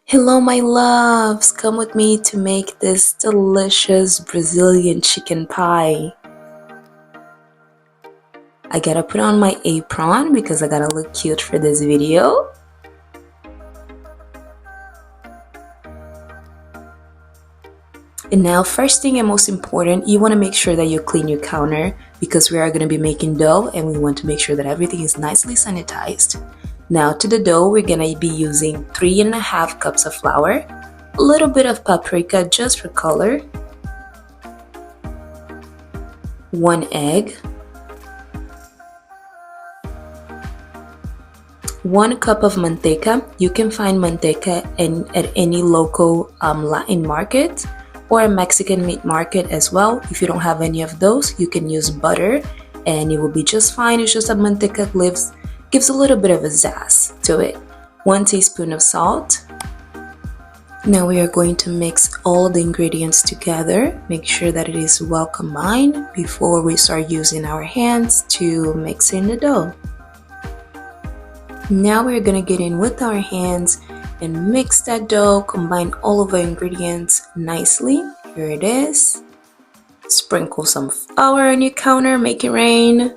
Hello, my loves! Come with me to make this delicious Brazilian chicken pie. I gotta put on my apron because I gotta look cute for this video. And now, first thing and most important, you want to make sure that you clean your counter because we are going to be making dough and we want to make sure that everything is nicely sanitized. Now to the dough, we're going to be using 3.5 cups of flour, a little bit of paprika just for color, 1 egg, 1 cup of manteca. You can find manteca at any local Latin market or a Mexican meat market as well. If you don't have any of those, you can use butter and it will be just fine. It's just that manteca gives a little bit of a zazz to it. 1 teaspoon of salt. Now we are going to mix all the ingredients together. Make sure that it is well combined before we start using our hands to mix in the dough. Now we're gonna get in with our hands and mix that dough, combine all of the ingredients nicely. Here it is. Sprinkle some flour on your counter, make it rain.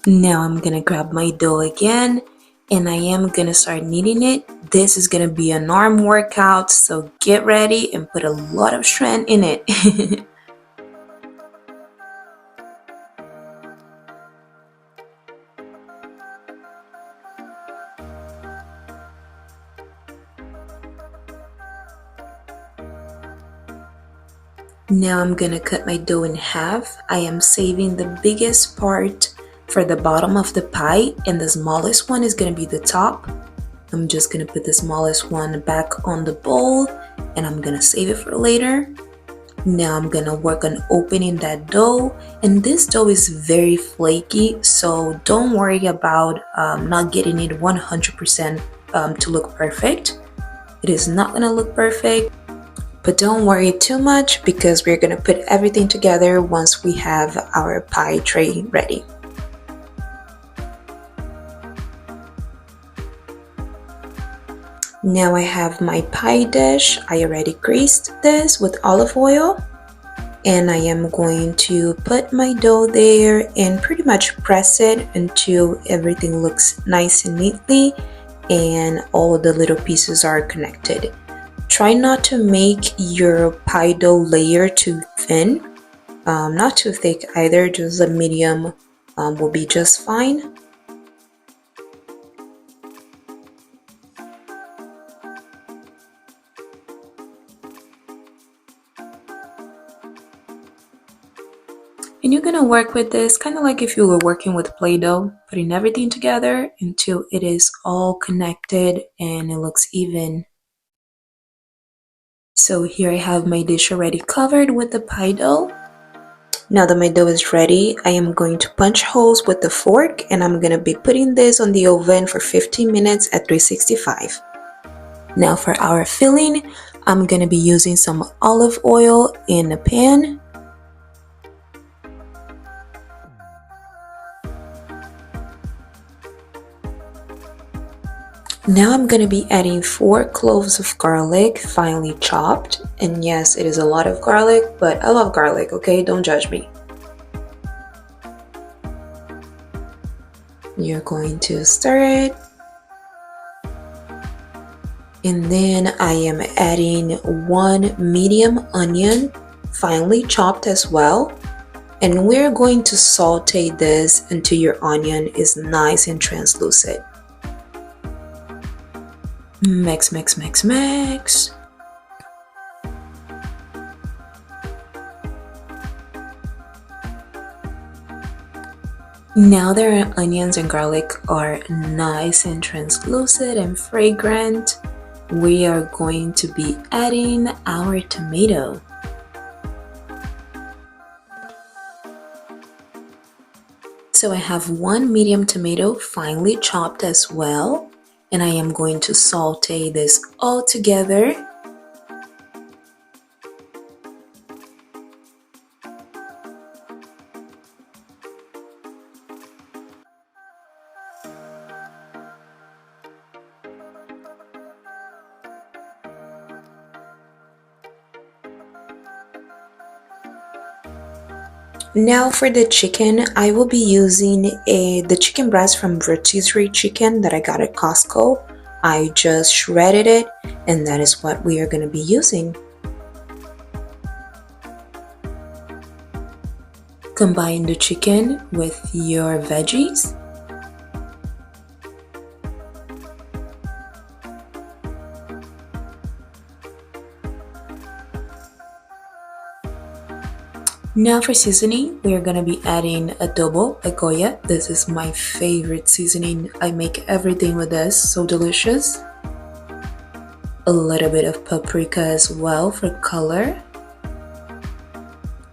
Now I'm gonna grab my dough again and I am gonna start kneading it. This is gonna be an arm workout, so get ready and put a lot of strength in it. Now I'm gonna cut my dough in half. I am saving the biggest part for the bottom of the pie and the smallest one is gonna be the top. I'm just gonna put the smallest one back on the bowl and I'm gonna save it for later. Now I'm gonna work on opening that dough, and this dough is very flaky, so don't worry about not getting it 100% to look perfect. It is not gonna look perfect. But don't worry too much because we're gonna put everything together once we have our pie tray ready. Now I have my pie dish. I already greased this with olive oil and I am going to put my dough there and pretty much press it until everything looks nice and neatly and all of the little pieces are connected. Try not to make your pie dough layer too thin, not too thick either, just a medium will be just fine. And you're gonna work with this kind of like if you were working with Play-Doh, putting everything together until it is all connected and it looks even. So here I have my dish already covered with the pie dough. Now that my dough is ready, I am going to punch holes with the fork and I'm going to be putting this on the oven for 15 minutes at 365. Now for our filling, I'm going to be using some olive oil in a pan. Now I'm going to be adding 4 cloves of garlic, finely chopped. And yes, it is a lot of garlic, but I love garlic, okay? Don't judge me. You're going to stir it. And then I am adding 1 medium onion, finely chopped as well. And we're going to saute this until your onion is nice and translucent. Mix, mix, mix, mix. Now that our onions and garlic are nice and translucent and fragrant, we are going to be adding our tomato. So I have 1 medium tomato finely chopped as well. And I am going to saute this all together. Now for the chicken, I will be using the chicken breast from rotisserie chicken that I got at Costco. I just shredded it, and that is what we are going to be using. Combine the chicken with your veggies. Now for seasoning, we are going to be adding adobo, a goya. This is my favorite seasoning. I make everything with this, so delicious. A little bit of paprika as well for color.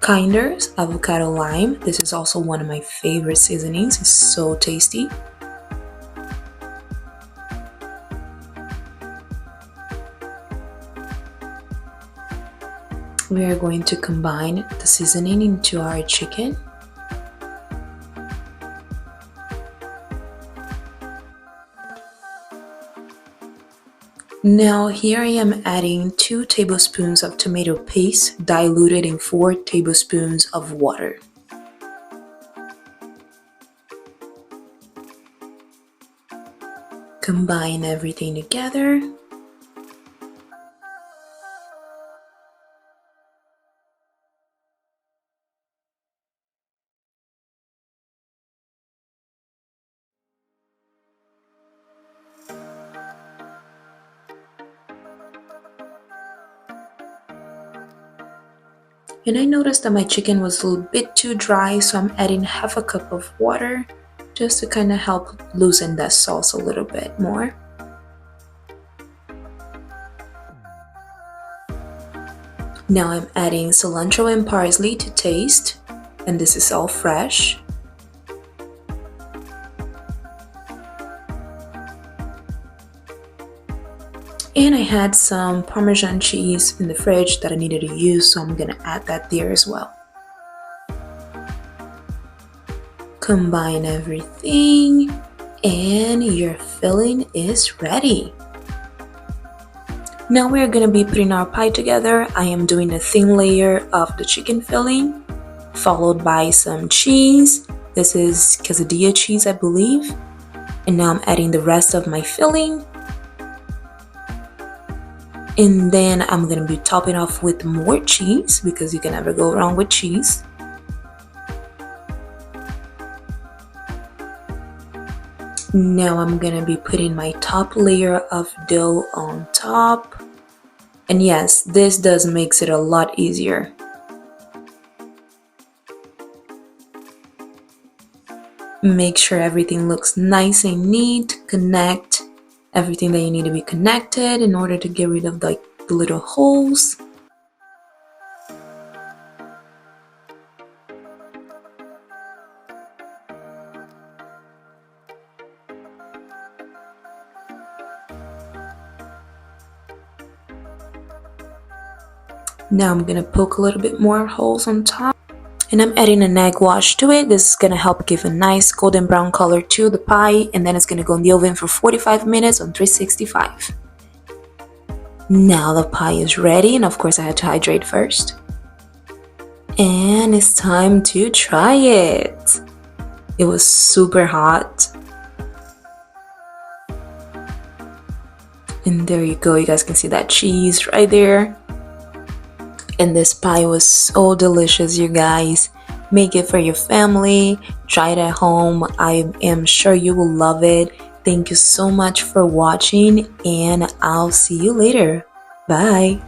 Kinder's avocado lime. This is also one of my favorite seasonings. It's so tasty. We are going to combine the seasoning into our chicken. Now here I am adding 2 tablespoons of tomato paste diluted in 4 tablespoons of water. Combine everything together. And I noticed that my chicken was a little bit too dry, so I'm adding half a cup of water just to kind of help loosen that sauce a little bit more. Now I'm adding cilantro and parsley to taste, and this is all fresh. And I had some Parmesan cheese in the fridge that I needed to use, so I'm gonna add that there as well. Combine everything, and your filling is ready. Now we're gonna be putting our pie together. I am doing a thin layer of the chicken filling, followed by some cheese. This is quesadilla cheese, I believe. And now I'm adding the rest of my filling. And then I'm gonna be topping off with more cheese because you can never go wrong with cheese. Now I'm gonna be putting my top layer of dough on top. And yes, this does makes it a lot easier. Make sure everything looks nice and neat. Connect everything that you need to be connected in order to get rid of the little holes. Now I'm gonna poke a little bit more holes on top. And I'm adding an egg wash to it. This is gonna help give a nice golden brown color to the pie, and then it's gonna go in the oven for 45 minutes on 365. Now the pie is ready, and of course I had to hydrate first. And it's time to try it. It was super hot. And there you go, you guys can see that cheese right there. And this pie was so delicious, you guys. Make it for your family. Try it at home. I am sure you will love it. Thank you so much for watching, and I'll see you later. Bye.